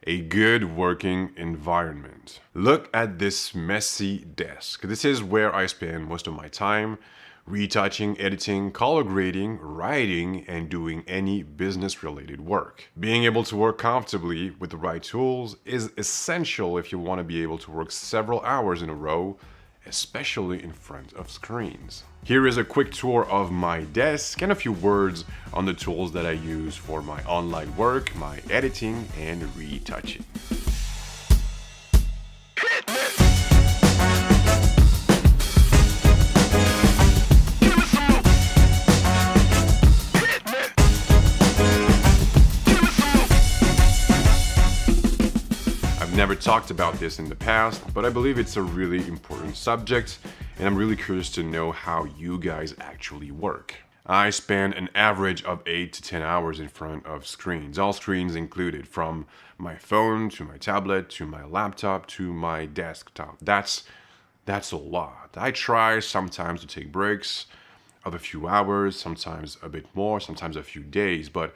a good working environment. Look at this messy desk. This is where I spend most of my time retouching, editing, color grading, writing, and doing any business-related work. Being able to work comfortably with the right tools is essential if you want to be able to work several hours in a row, especially in front of screens. Here is a quick tour of my desk and a few words on the tools that I use for my online work, my editing, and retouching. Never talked about this in the past, but I believe it's a really important subject, and I'm really curious to know how you guys actually work. I spend an average of 8 to 10 hours in front of screens, all screens included, from my phone to my tablet to my laptop to my desktop. That's a lot. I try sometimes to take breaks of a few hours, sometimes a bit more, sometimes a few days, but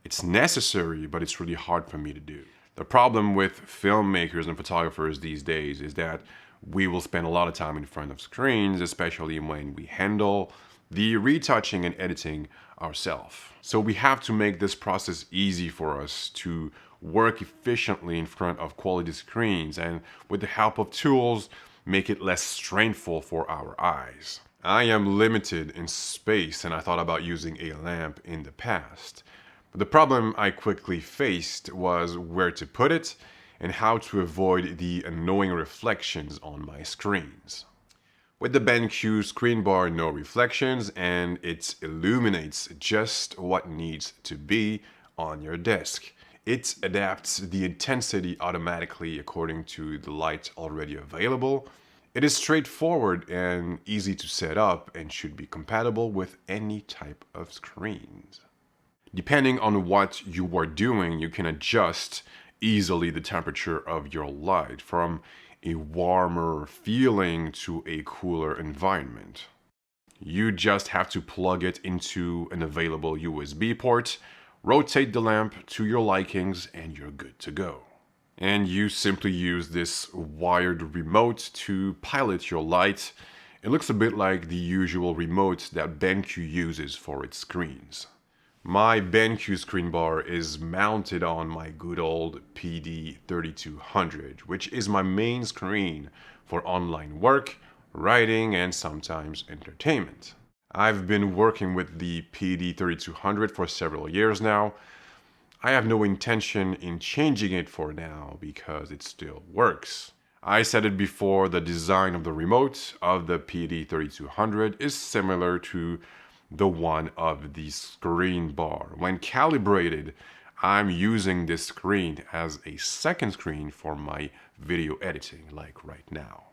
it's necessary, but it's really hard for me to do. The problem with filmmakers and photographers these days is that we will spend a lot of time in front of screens, especially when we handle the retouching and editing ourselves. So we have to make this process easy for us to work efficiently in front of quality screens, and with the help of tools, make it less strainful for our eyes. I am limited in space, and I thought about using a lamp in the past. But the problem I quickly faced was where to put it and how to avoid the annoying reflections on my screens. With the BenQ ScreenBar, no reflections, and it illuminates just what needs to be on your desk. It adapts the intensity automatically according to the light already available. It is straightforward and easy to set up and should be compatible with any type of screens. Depending on what you are doing, you can adjust easily the temperature of your light from a warmer feeling to a cooler environment. You just have to plug it into an available USB port, rotate the lamp to your likings, and you're good to go. And you simply use this wired remote to pilot your light. It looks a bit like the usual remote that BenQ uses for its screens. My BenQ ScreenBar is mounted on my good old PD3200, which is my main screen for online work, writing, and sometimes entertainment. I've been working with the PD3200 for several years now. I have no intention in changing it for now because it still works. I said it before, the design of the remote of the PD3200 is similar to the one of the ScreenBar. When calibrated, I'm using this screen as a second screen for my video editing, like right now.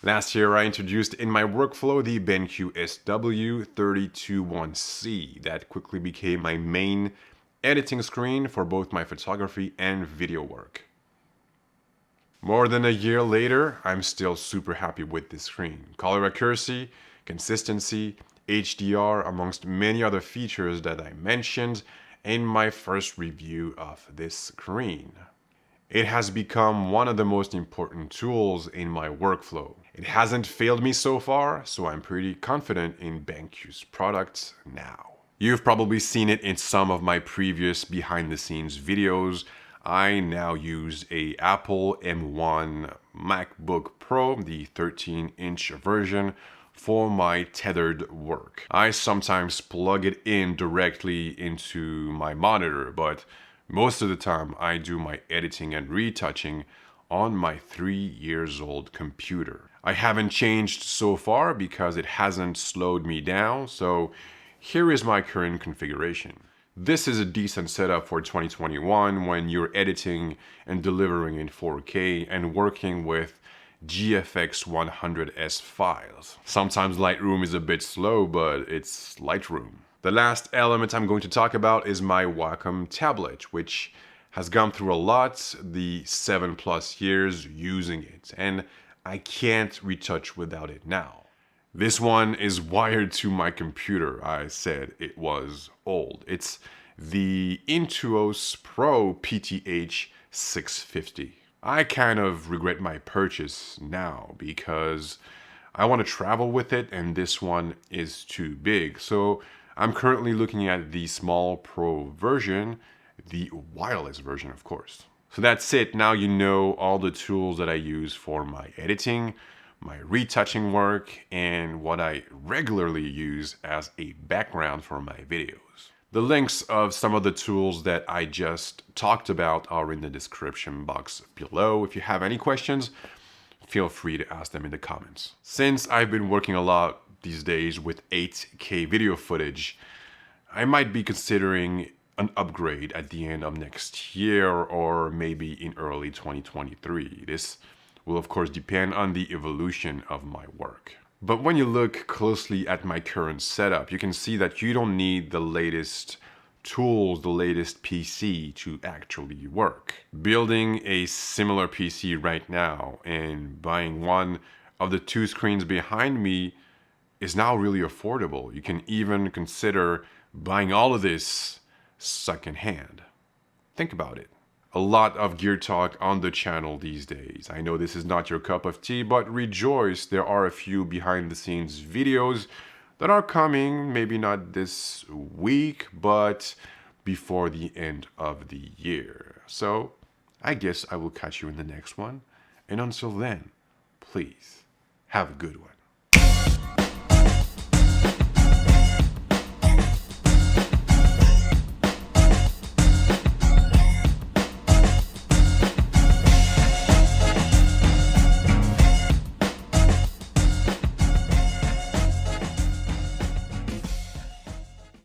Last year, I introduced in my workflow the BenQ SW321C that quickly became my main editing screen for both my photography and video work. More than a year later, I'm still super happy with this screen. Color accuracy, consistency, HDR, amongst many other features that I mentioned in my first review of this screen. It has become one of the most important tools in my workflow. It hasn't failed me so far, so I'm pretty confident in BenQ's products now. You've probably seen it in some of my previous behind-the-scenes videos. I now use a Apple M1 MacBook Pro, the 13-inch version, for my tethered work. I sometimes plug it in directly into my monitor, but most of the time I do my editing and retouching on my 3-year-old computer. I haven't changed so far because it hasn't slowed me down, so here is my current configuration. This is a decent setup for 2021 when you're editing and delivering in 4K and working with GFX 100S files. Sometimes Lightroom is a bit slow, but it's Lightroom. The last element I'm going to talk about is my Wacom tablet, which has gone through a lot, the 7+ years using it, and I can't retouch without it now. This one is wired to my computer. I said it was old. It's the Intuos Pro Pth $650. I kind of regret my purchase now because I want to travel with it and this one is too big. So I'm currently looking at the small Pro version, the wireless version, of course. So that's it. Now you know all the tools that I use for my editing, my retouching work, and what I regularly use as a background for my videos. The links of some of the tools that I just talked about are in the description box below. If you have any questions, feel free to ask them in the comments. Since I've been working a lot these days with 8K video footage, I might be considering an upgrade at the end of next year or maybe in early 2023. This will of course depend on the evolution of my work. But when you look closely at my current setup, you can see that you don't need the latest tools, the latest PC to actually work. Building a similar PC right now and buying one of the two screens behind me is now really affordable. You can even consider buying all of this secondhand. Think about it. A lot of gear talk on the channel these days. I know this is not your cup of tea, but rejoice, there are a few behind the scenes videos that are coming, maybe not this week, but before the end of the year. So I guess I will catch you in the next one. And until then, please have a good one.